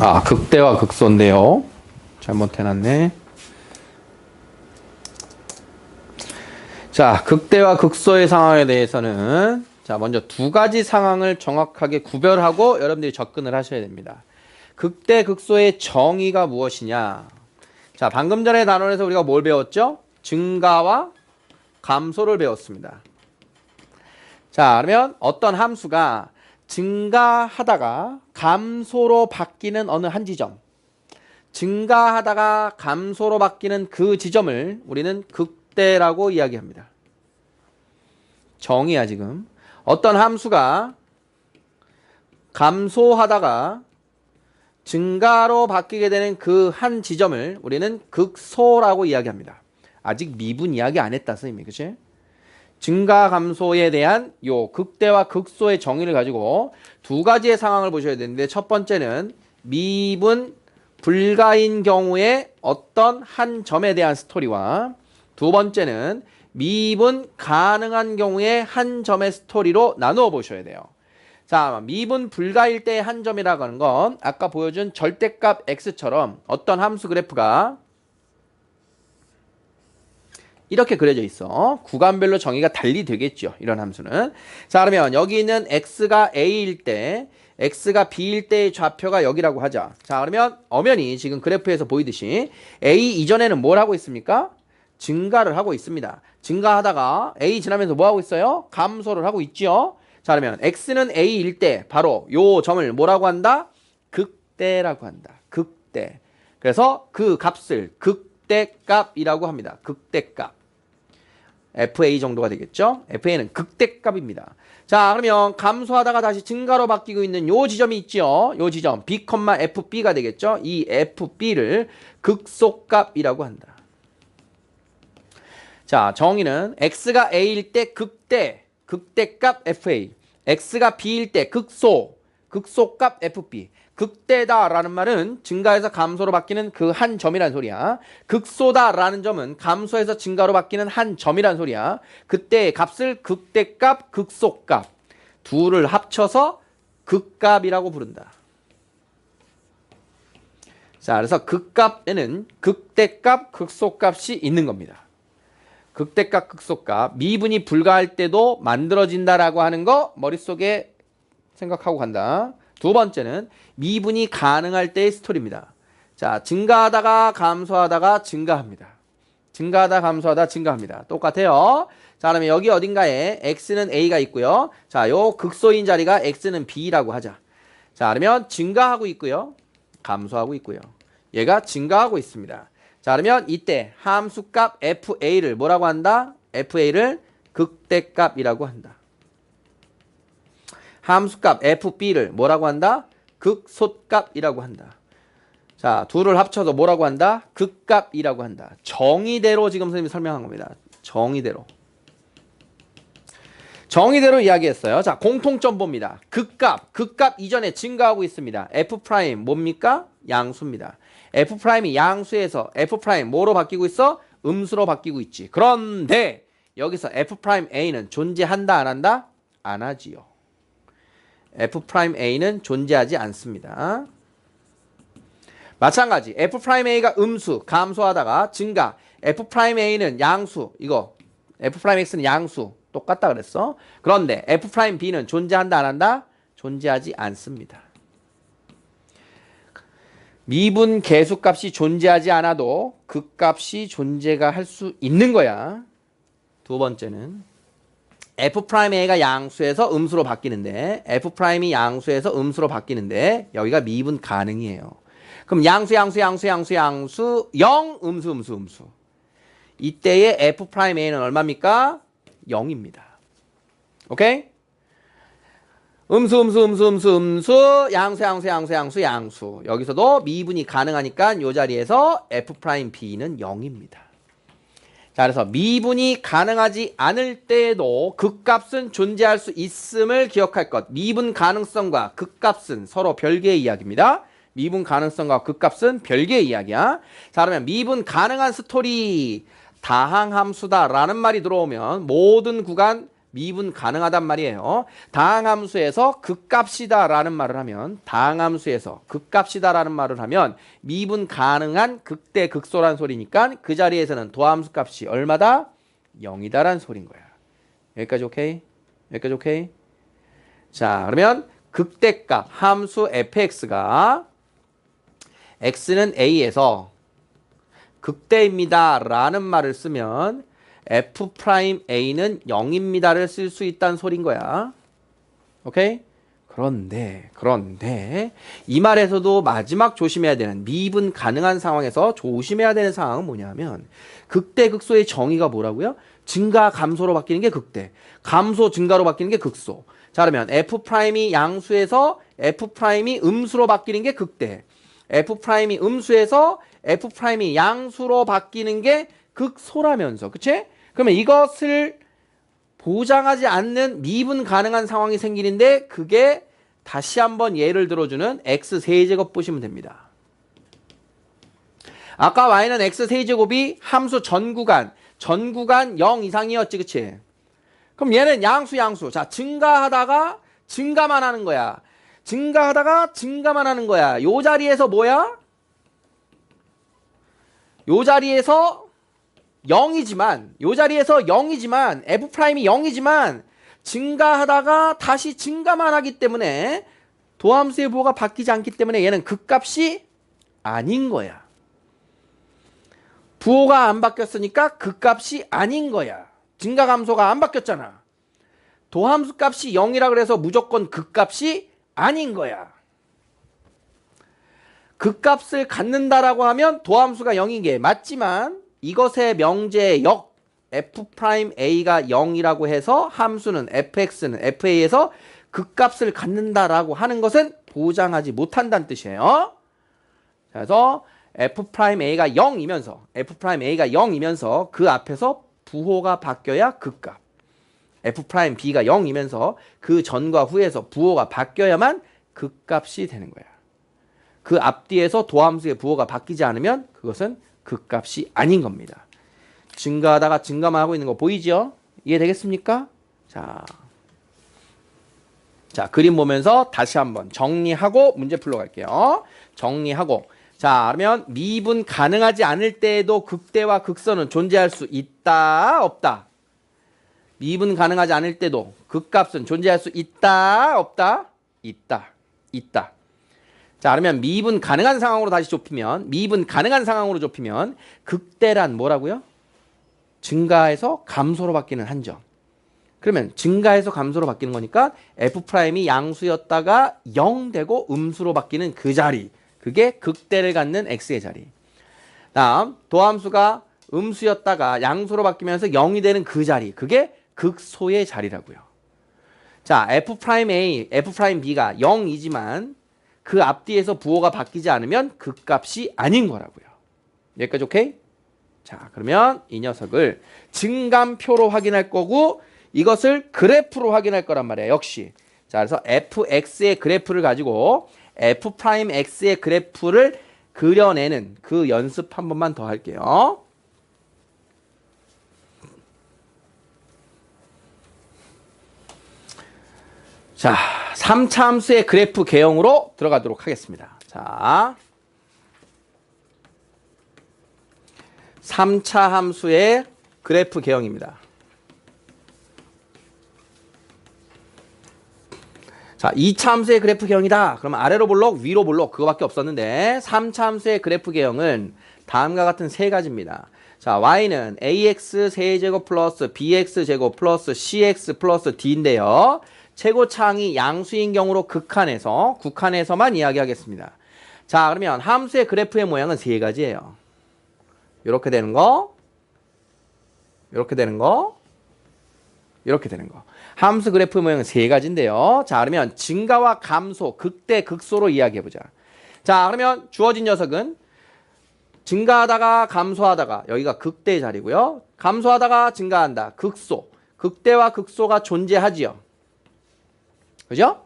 아, 극대와 극소인데요. 잘못해놨네. 자, 극대와 극소의 상황에 대해서는 자, 먼저 두 가지 상황을 정확하게 구별하고 여러분들이 접근을 하셔야 됩니다. 극대, 극소의 정의가 무엇이냐? 자, 방금 전에 단원에서 우리가 뭘 배웠죠? 증가와 감소를 배웠습니다. 자, 그러면 어떤 함수가 증가하다가 감소로 바뀌는 어느 한 지점, 증가하다가 감소로 바뀌는 그 지점을 우리는 극대라고 이야기합니다. 정의야 지금. 어떤 함수가 감소하다가 증가로 바뀌게 되는 그 한 지점을 우리는 극소라고 이야기합니다. 아직 미분 이야기 안 했다 선생님이, 그치? 증가 감소에 대한 요 극대와 극소의 정의를 가지고 두 가지의 상황을 보셔야 되는데, 첫 번째는 미분 불가인 경우에 어떤 한 점에 대한 스토리와, 두 번째는 미분 가능한 경우에 한 점의 스토리로 나누어 보셔야 돼요. 자, 미분 불가일 때의 한 점이라고 하는 건 아까 보여준 절대값 x처럼 어떤 함수 그래프가 이렇게 그려져 있어. 구간별로 정의가 달리 되겠죠, 이런 함수는. 자, 그러면 여기 있는 x가 a일 때, x가 b일 때의 좌표가 여기라고 하자. 자, 그러면 엄연히 지금 그래프에서 보이듯이 a 이전에는 뭘 하고 있습니까? 증가를 하고 있습니다. 증가하다가 a 지나면서 뭐 하고 있어요? 감소를 하고 있죠. 자, 그러면 x는 a일 때 바로 요 점을 뭐라고 한다? 극대라고 한다. 극대. 그래서 그 값을 극대값이라고 합니다. 극대값. FA 정도가 되겠죠? FA는 극대값입니다. 자, 그러면 감소하다가 다시 증가로 바뀌고 있는 요 지점이 있죠? 요 지점 B, FB가 되겠죠? 이 FB를 극소값이라고 한다. 자, 정의는 x가 a일 때 극대, 극대값 FA, x가 b일 때 극소값 FB. 극대다라는 말은 증가해서 감소로 바뀌는 그 한 점이란 소리야. 극소다라는 점은 감소해서 증가로 바뀌는 한 점이란 소리야. 그때의 값을 극대값, 극소값 둘을 합쳐서 극값이라고 부른다. 자, 그래서 극값에는 극대값, 극소값이 있는 겁니다. 극대값, 극소값, 미분이 불가할 때도 만들어진다라고 하는 거 머릿속에 생각하고 간다. 두 번째는 미분이 가능할 때의 스토리입니다. 자, 증가하다가 감소하다가 증가합니다. 증가하다 감소하다 증가합니다. 똑같아요. 자, 그러면 여기 어딘가에 x는 a가 있고요. 자, 요 극소인 자리가 x는 b라고 하자. 자, 그러면 증가하고 있고요. 감소하고 있고요. 얘가 증가하고 있습니다. 자, 그러면 이때 함수값 fa를 뭐라고 한다? fa를 극대값이라고 한다. 함수값 fb를 뭐라고 한다? 극소값이라고 한다. 자, 둘을 합쳐서 뭐라고 한다? 극값이라고 한다. 정의대로 지금 선생님이 설명한 겁니다. 정의대로. 정의대로 이야기했어요. 자, 공통점 봅니다. 극값 이전에 증가하고 있습니다. f' 뭡니까? 양수입니다. f'이 양수에서 f' 뭐로 바뀌고 있어? 음수로 바뀌고 있지. 그런데 여기서 f'a는 존재한다 안 한다? 안 하지요. f'a는 존재하지 않습니다. 마찬가지 f'a가 음수, 감소하다가 증가, f'a는 양수, 이거 f'x는 양수, 똑같다 그랬어. 그런데 f'b는 존재한다 안 한다? 존재하지 않습니다. 미분 계수값이 존재하지 않아도 그 값이 존재가 할 수 있는 거야. 두 번째는 f'a가 양수에서 음수로 바뀌는데, f'이 양수에서 음수로 바뀌는데 여기가 미분 가능이에요. 그럼 양수 0 음수 이때의 f'a는 얼마입니까? 0입니다. 오케이? 음수 양수 여기서도 미분이 가능하니까 이 자리에서 f'b는 0입니다. 자, 그래서 미분이 가능하지 않을 때에도 극값은 존재할 수 있음을 기억할 것. 미분 가능성과 극값은 서로 별개의 이야기입니다. 미분 가능성과 극값은 별개의 이야기야. 자, 그러면 미분 가능한 스토리 다항함수다라는 말이 들어오면 모든 구간 미분 가능하단 말이에요. 다항함수에서 극값이다라는 말을 하면 다항함수에서 극값이다라는 말을 하면 미분 가능한 극대 극소란 소리니까 그 자리에서는 도함수 값이 얼마다? 0이다라는 소린 거야. 여기까지 오케이? 여기까지 오케이? 자, 그러면 극대값 함수 fx가 x는 a에서 극대입니다 라는 말을 쓰면 f'a는 0입니다를 쓸 수 있다는 소린 거야. 오케이? 그런데 이 말에서도 마지막 조심해야 되는 미분 가능한 상황에서 조심해야 되는 상황은 뭐냐면 극대 극소의 정의가 뭐라고요? 증가 감소로 바뀌는 게 극대, 감소 증가로 바뀌는 게 극소. 자, 그러면 f'이 양수에서 f'이 음수로 바뀌는 게 극대, f'이 음수에서 f'이 양수로 바뀌는 게 극소라면서, 그치? 그러면 이것을 보장하지 않는 미분 가능한 상황이 생기는데 그게 다시 한번 예를 들어주는 x 세제곱 보시면 됩니다. 아까 y는 x 세제곱이 함수 전 구간 0 이상이었지, 그치? 그럼 얘는 양수. 자, 증가하다가 증가만 하는 거야. 증가하다가 증가만 하는 거야. 요 자리에서 뭐야? 요 자리에서 0이지만 f'이 0이지만 증가하다가 다시 증가만 하기 때문에 도함수의 부호가 바뀌지 않기 때문에 얘는 극값이 아닌 거야. 부호가 안 바뀌었으니까 극값이 아닌 거야. 증가 감소가 안 바뀌었잖아. 도함수 값이 0이라 그래서 무조건 극값이 아닌 거야. 극값을 갖는다라고 하면 도함수가 0인 게 맞지만 이것의 명제의 역 f'a가 0이라고 해서 함수는 fx는 fa에서 극값을 갖는다라고 하는 것은 보장하지 못한다는 뜻이에요. 그래서 f'a가 0이면서 그 앞에서 부호가 바뀌어야 극값, f'b가 0이면서 그 전과 후에서 부호가 바뀌어야만 극값이 되는 거야. 그 앞뒤에서 도함수의 부호가 바뀌지 않으면 그것은 극값이 아닌 겁니다. 증가하다가 증가만 하고 있는 거 보이죠? 이해되겠습니까? 자, 그림 보면서 다시 한번 정리하고 문제 풀러 갈게요. 정리하고. 자, 그러면 미분 가능하지 않을 때에도 극대와 극소는 존재할 수 있다, 없다? 미분 가능하지 않을 때도 극값은 존재할 수 있다, 없다? 있다. 자, 그러면 미분 가능한 상황으로 다시 좁히면, 극대란 뭐라고요? 증가해서 감소로 바뀌는 한정. 그러면 증가해서 감소로 바뀌는 거니까 f'이 양수였다가 0 되고 음수로 바뀌는 그 자리, 그게 극대를 갖는 x의 자리. 다음 도함수가 음수였다가 양수로 바뀌면서 0이 되는 그 자리, 그게 극소의 자리라고요. 자, f'b가 0이지만 그 앞뒤에서 부호가 바뀌지 않으면 극값이 아닌 거라고요. 여기까지 오케이? 자, 그러면 이 녀석을 증감표로 확인할 거고 이것을 그래프로 확인할 거란 말이에요. 역시. 자, 그래서 fx의 그래프를 가지고 f'x의 그래프를 그려내는 그 연습 한 번만 더 할게요. 자, 3차 함수의 그래프 개형으로 들어가도록 하겠습니다. 자, 3차 함수의 그래프 개형입니다. 자, 2차 함수의 그래프 개형이다. 그러면 아래로 볼록, 위로 볼록 그거밖에 없었는데 3차 함수의 그래프 개형은 다음과 같은 세 가지입니다. 자, y는 ax 세제곱 플러스 bx 제곱 플러스 cx 플러스 d인데요. 최고차항이 양수인 경우로 국한에서만 이야기하겠습니다. 자, 그러면 함수의 그래프의 모양은 세 가지예요. 이렇게 되는 거, 이렇게 되는 거, 이렇게 되는 거. 함수 그래프 모양은 세 가지인데요. 자, 그러면 증가와 감소, 극대, 극소로 이야기해보자. 자, 그러면 주어진 녀석은 증가하다가 감소하다가 여기가 극대의 자리고요. 감소하다가 증가한다. 극소. 극대와 극소가 존재하지요. 그죠?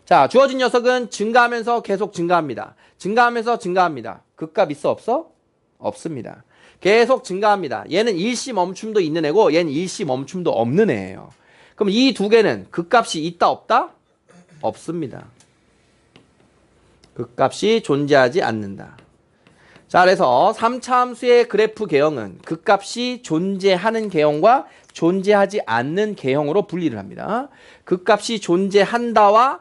자, 주어진 녀석은 증가하면서 계속 증가합니다. 증가하면서 증가합니다. 극값 있어, 없어? 없습니다. 계속 증가합니다. 얘는 일시 멈춤도 있는 애고 얘는 일시 멈춤도 없는 애예요. 그럼 이 두 개는 극값이 있다 없다? 없습니다. 극값이 존재하지 않는다. 자, 그래서 3차 함수의 그래프 개형은 극값이 존재하는 개형과 존재하지 않는 개형으로 분리를 합니다. 극값이 존재한다와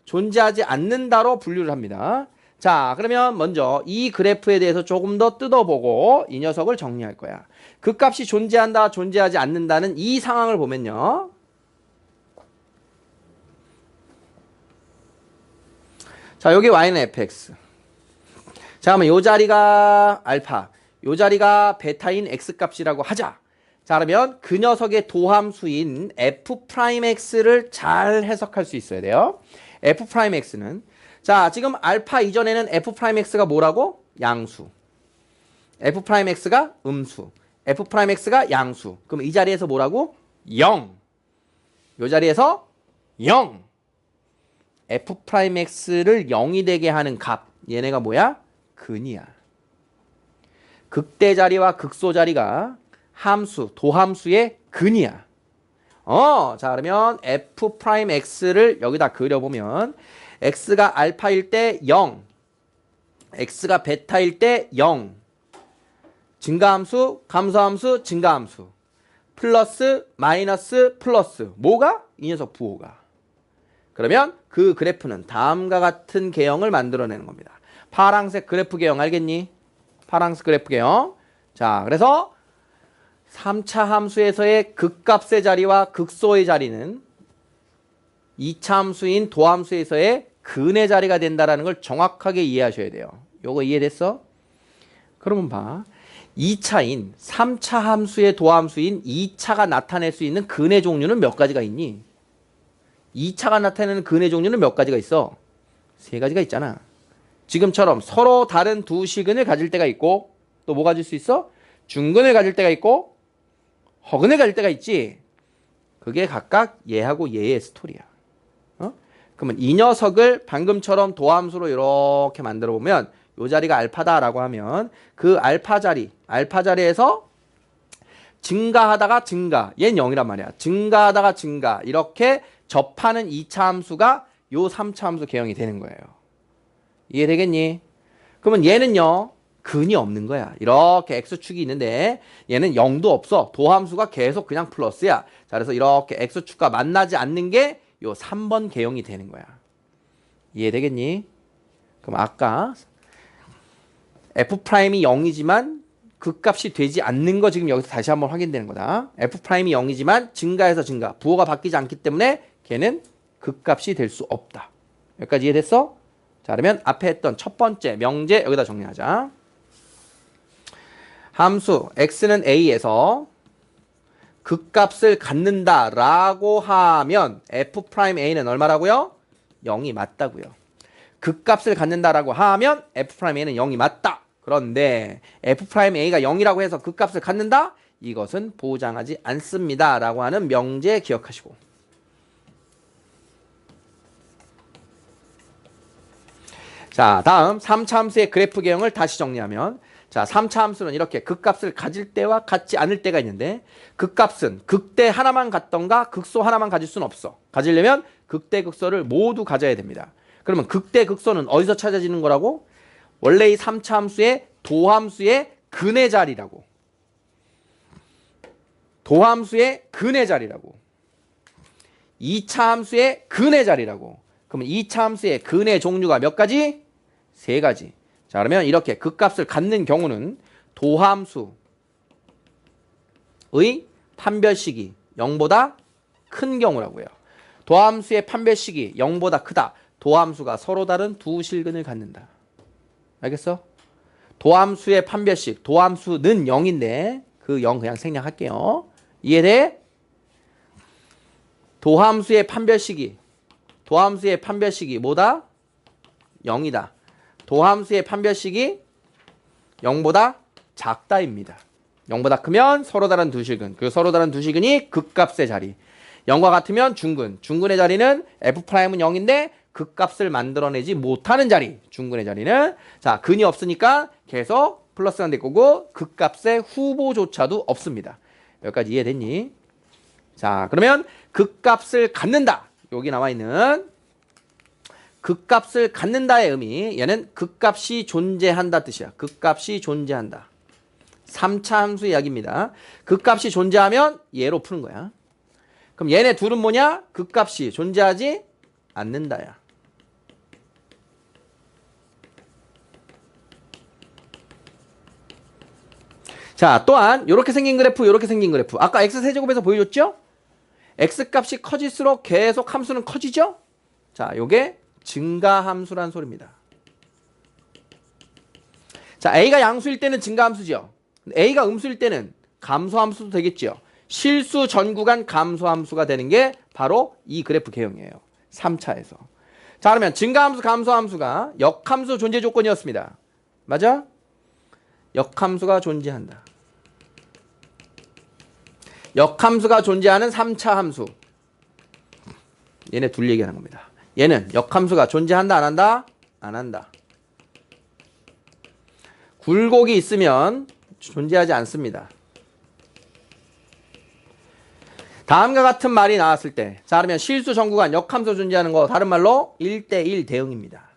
존재하지 않는다로 분류를 합니다. 자, 그러면 먼저 이 그래프에 대해서 조금 더 뜯어보고 이 녀석을 정리할 거야. 극값이 존재한다, 존재하지 않는다는 이 상황을 보면요. 자, 여기 y는 fx. 자, 그러면 요 자리가 알파, 요 자리가 베타인 x값이라고 하자. 자, 그러면 그 녀석의 도함수인 f'x를 잘 해석할 수 있어야 돼요. f'x는 자, 지금 알파 이전에는 f'x가 뭐라고? 양수. f'x가 음수. f'x가 양수. 그럼 이 자리에서 뭐라고? 0. 요 자리에서 0. f'x를 0이 되게 하는 값. 얘네가 뭐야? 근이야. 극대 자리와 극소 자리가 함수, 도함수의 근이야. 자, 그러면 f'x를 여기다 그려보면 x가 알파일 때 0, x가 베타일 때 0, 증가함수, 감소함수, 증가함수, 플러스, 마이너스, 플러스. 뭐가? 이 녀석 부호가. 그러면 그 그래프는 다음과 같은 개형을 만들어내는 겁니다. 파란색 그래프 개형 알겠니? 파란색 그래프 개형. 자, 그래서 3차 함수에서의 극값의 자리와 극소의 자리는 2차 함수인 도함수에서의 근의 자리가 된다는 걸 정확하게 이해하셔야 돼요. 요거 이해됐어? 그러면 봐. 2차인 3차 함수의 도함수인 2차가 나타낼 수 있는 근의 종류는 몇 가지가 있니? 2차가 나타내는 근의 종류는 몇 가지가 있어? 3가지가 있잖아. 지금처럼 서로 다른 두 실근을 가질 때가 있고 또 뭐 가질 수 있어? 중근을 가질 때가 있고 허근을 가질 때가 있지. 그게 각각 얘하고 얘의 스토리야. 그러면 이 녀석을 방금처럼 도함수로 이렇게 만들어 보면 이 자리가 알파다라고 하면 그 알파 자리에서 증가하다가 증가, 얘는 0이란 말이야. 증가하다가 증가 이렇게 접하는 2차 함수가 요 3차 함수 개형이 되는 거예요. 이해되겠니? 그러면 얘는요. 근이 없는 거야. 이렇게 x축이 있는데 얘는 0도 없어. 도함수가 계속 그냥 플러스야. 자, 그래서 이렇게 x축과 만나지 않는 게 요 3번 개형이 되는 거야. 이해되겠니? 그럼 아까 f'이 0이지만 극값이 되지 않는 거 지금 여기서 다시 한번 확인되는 거다. f'이 0이지만 증가해서 증가. 부호가 바뀌지 않기 때문에 걔는 극값이 될 수 없다. 여기까지 이해됐어? 자, 그러면 앞에 했던 첫 번째 명제 여기다 정리하자. 함수 x는 a에서 극값을 갖는다라고 하면 f'a는 얼마라고요? 0이 맞다고요. 극값을 갖는다라고 하면 f'a는 0이 맞다. 그런데 f'a가 0이라고 해서 극값을 갖는다? 이것은 보장하지 않습니다. 라고 하는 명제 기억하시고. 자, 다음 3차 함수의 그래프 개형을 다시 정리하면 자, 3차 함수는 이렇게 극값을 가질 때와 갖지 않을 때가 있는데 극값은 극대 하나만 갖던가 극소 하나만 가질 수는 없어. 가지려면 극대 극소를 모두 가져야 됩니다. 그러면 극대 극소는 어디서 찾아지는 거라고? 원래 이 3차 함수의 도함수의 근의 자리라고. 도함수의 근의 자리라고. 2차 함수의 근의 자리라고. 그러면 2차 함수의 근의 종류가 몇 가지? 3가지. 자, 그러면 이렇게 극값을 갖는 경우는 도함수의 판별식이 0보다 큰 경우라고요. 도함수의 판별식이 0보다 크다. 도함수가 서로 다른 두 실근을 갖는다. 알겠어? 도함수의 판별식, 도함수는 0인데 그 0 그냥 생략할게요. 이해돼? 도함수의 판별식이 뭐다? 0이다. 도함수의 판별식이 0보다 작다입니다. 0보다 크면 서로 다른 두 실근. 그 서로 다른 두 실근이 극값의 자리. 0과 같으면 중근. 중근의 자리는 f'은 0인데 극값을 만들어내지 못하는 자리. 중근의 자리는 자, 근이 없으니까 계속 플러스가 될 거고 극값의 후보조차도 없습니다. 여기까지 이해됐니? 자, 그러면 극값을 갖는다. 여기 나와 있는 극값을 갖는다의 의미, 얘는 극값이 존재한다 뜻이야. 극값이 존재한다. 3차 함수 이야기입니다. 극값이 존재하면 얘로 푸는 거야. 그럼 얘네 둘은 뭐냐? 극값이 존재하지 않는다야. 자, 또한 이렇게 생긴 그래프, 이렇게 생긴 그래프. 아까 x세제곱에서 보여줬죠? x값이 커질수록 계속 함수는 커지죠? 자, 요게 증가함수란 소리입니다. 자, a가 양수일 때는 증가함수죠. a가 음수일 때는 감소함수도 되겠죠. 실수 전 구간 감소함수가 되는 게 바로 이 그래프 개형이에요. 3차에서. 자, 그러면 증가함수, 감소함수가 역함수 존재 조건이었습니다. 맞아? 역함수가 존재한다. 역함수가 존재하는 3차 함수. 얘네 둘 얘기하는 겁니다. 얘는 역함수가 존재한다, 안 한다? 안 한다. 굴곡이 있으면 존재하지 않습니다. 다음과 같은 말이 나왔을 때, 자, 그러면 실수 전구간 역함수 존재하는 거 다른 말로 1대1 대응입니다.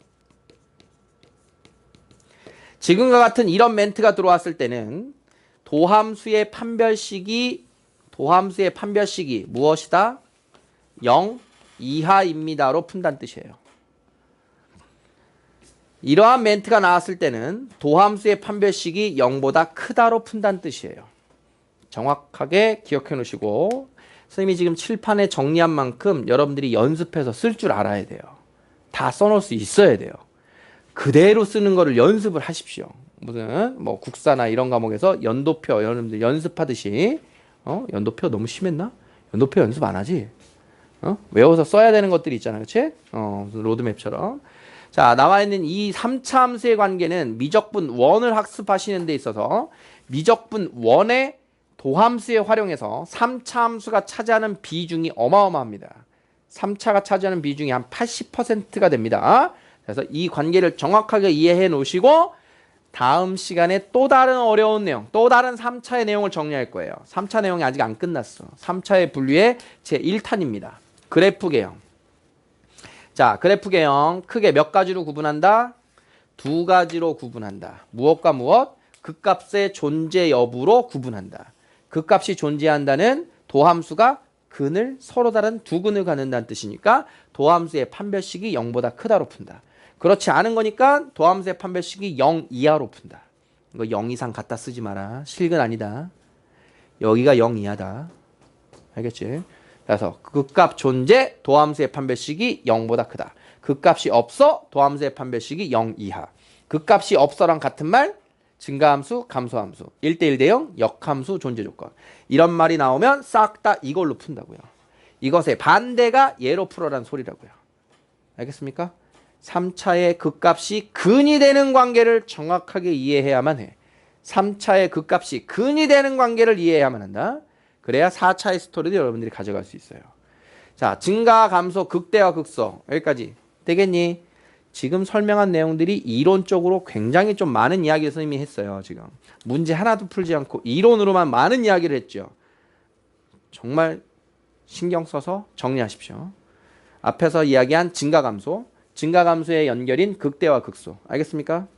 지금과 같은 이런 멘트가 들어왔을 때는 도함수의 판별식이 무엇이다? 0 이하입니다로 푼다는 뜻이에요. 이러한 멘트가 나왔을 때는 도함수의 판별식이 0보다 크다로 푼다는 뜻이에요. 정확하게 기억해 놓으시고, 선생님이 지금 칠판에 정리한 만큼 여러분들이 연습해서 쓸 줄 알아야 돼요. 다 써놓을 수 있어야 돼요. 그대로 쓰는 거를 연습을 하십시오. 무슨 뭐 국사나 이런 과목에서 연도표 여러분들 연습하듯이, 연도표 너무 심했나? 연도표 연습 안 하지? 외워서 써야 되는 것들이 있잖아, 그치? 무슨 로드맵처럼. 자, 나와 있는 이 3차 함수의 관계는 미적분 원을 학습하시는 데 있어서 미적분 원의 도함수에 활용해서 3차 함수가 차지하는 비중이 어마어마합니다. 3차가 차지하는 비중이 한 80%가 됩니다. 그래서 이 관계를 정확하게 이해해 놓으시고 다음 시간에 또 다른 어려운 내용, 또 다른 3차의 내용을 정리할 거예요. 3차 내용이 아직 안 끝났어. 3차의 분류의 제1탄입니다. 그래프 개형. 자, 그래프 개형 크게 몇 가지로 구분한다? 두 가지로 구분한다. 무엇과 무엇? 극값의 존재 여부로 구분한다. 극값이 존재한다는 도함수가 근을 서로 다른 두 근을 갖는다는 뜻이니까 도함수의 판별식이 0보다 크다로 푼다. 그렇지 않은 거니까 도함수의 판별식이 0 이하로 푼다. 이거 0 이상 갖다 쓰지 마라. 실근 아니다. 여기가 0 이하다. 알겠지? 그래서 극값 존재 도함수의 판별식이 0보다 크다. 극값이 없어 도함수의 판별식이 0 이하. 극값이 없어랑 같은 말 증가함수, 감소함수, 1대1 대응, 역함수 존재 조건. 이런 말이 나오면 싹 다 이걸로 푼다고요. 이것의 반대가 얘로 풀어라는 소리라고요. 알겠습니까? 3차의 극값이 근이 되는 관계를 정확하게 이해해야만 해. 3차의 극값이 근이 되는 관계를 이해해야만 한다. 그래야 4차의 스토리도 여러분들이 가져갈 수 있어요. 자, 증가, 감소, 극대와 극소. 여기까지 되겠니? 지금 설명한 내용들이 이론적으로 굉장히 좀 많은 이야기를 선생님이 했어요. 지금 문제 하나도 풀지 않고 이론으로만 많은 이야기를 했죠. 정말 신경 써서 정리하십시오. 앞에서 이야기한 증가, 감소, 증가, 감소의 연결인 극대와 극소. 알겠습니까?